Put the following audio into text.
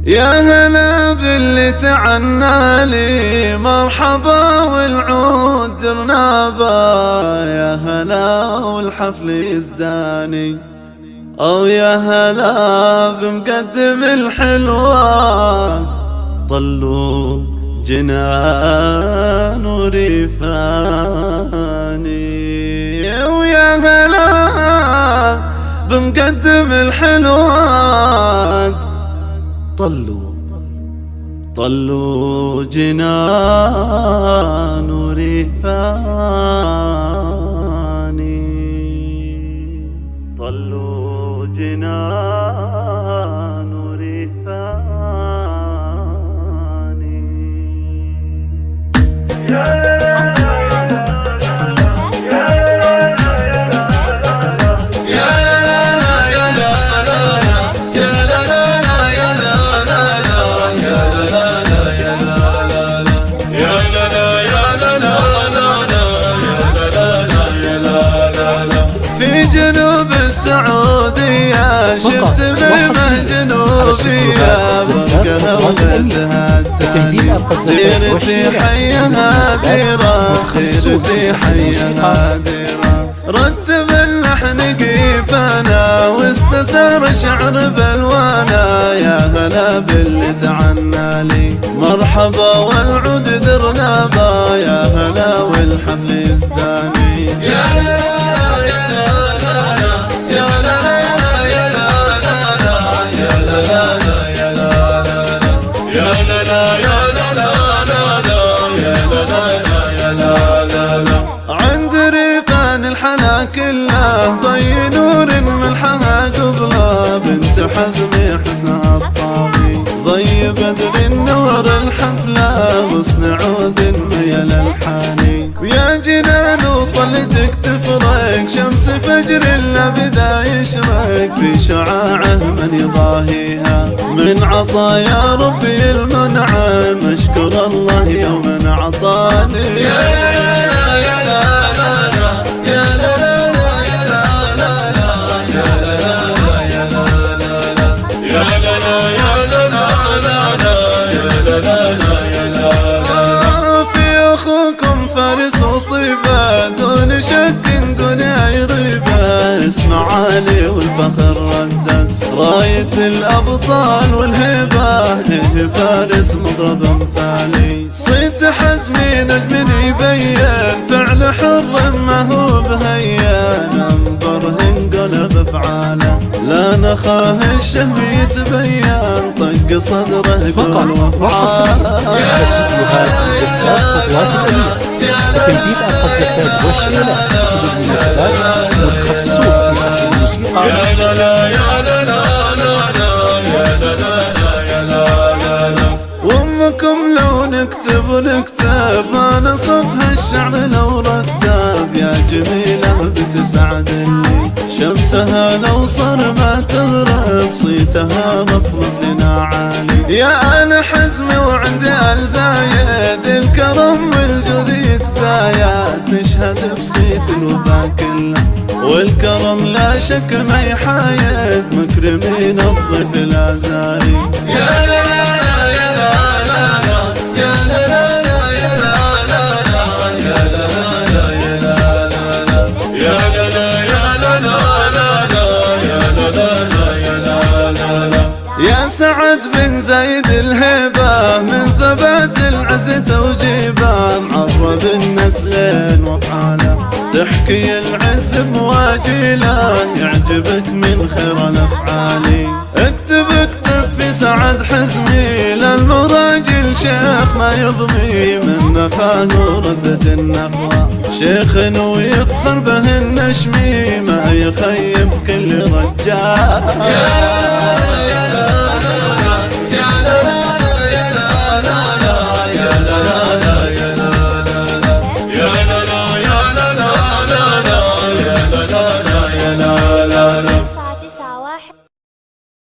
يا هلا باللي تعنى لي مرحبا والعود درنابا، يا هلا والحفل يزداني، أو يا هلا بمقدم الحلوات طلوا جنان وريفاني، ويا هلا بمقدم الحلوات طلوا جنان وريفاني، طلوا جنان وريفاني. في جنوب السعودية شفت غيمة جنوبية بقلبها سيرتي حيها ديرة، سيرتي حيها ديرة. رتب اللحن كيفنا واستثار شعر بالوانا، يا هلا باللي تعنى لي مرحبا والعود درنابا، يا هلا والحفل يزداني. عند ريفان الحلا كله ضي نور ملحها قبله، بنت حزمي حزنها الطاغي ضي بدر النور الحفله، غصن عود ميل الحاني. ويا جنان وطلتك تفرق شمس فجر الا بدا يشرق، في شعاعه من يضاهيها من عطايا ربي المنعم، اشكر الله يوم اعطاني. في اخوكم فارس وطيبه دون شك دون اي ريبه، اسمع علي والفخر ردد راية الابطال والهبه، هي فارس مضرب امثالي. صيت حزمي نجم يبين فعل حر ما هو بهين، انظر انقلب افعاله لا نخاه الشهم يتبين، طق صدره قول وفعاله. على استديوهات الزفات خطوات الأمير وتنفيذ أرقى الزفات والشيلات حدود المناسبات متخصصون في سحب الموسيقى. وامكم لو نكتب ما نصفها الشعر لو رتب، يا جميلة بتسعدني شمسها لو صار ما تغرب، صيتها مفروض لنا عالي. يا آل حزمي وعندي آل زايد الكرم والجود زايد، نشهد بصيت الوفا كله والكرم لا شك ما يحايد، مكرمين الضيف لا زايد. يا لا لا يا لا لا يا لا لا يا لا لا يا لا لا يا لا لا يا لا لا يا لا لا يا لا لا. يا سعد بن زيد الهيبة من ثبات العز توجيبه، معرب النسلين وفعاله تحكي العز بواجيله، يعجبك من خير الافعال. اكتب في سعد حزمي للمراجل شيخ ما يضمي، من نفاه ورثة النخوة شيخ ويفخر به النشمي، ما يخيب كل رجال.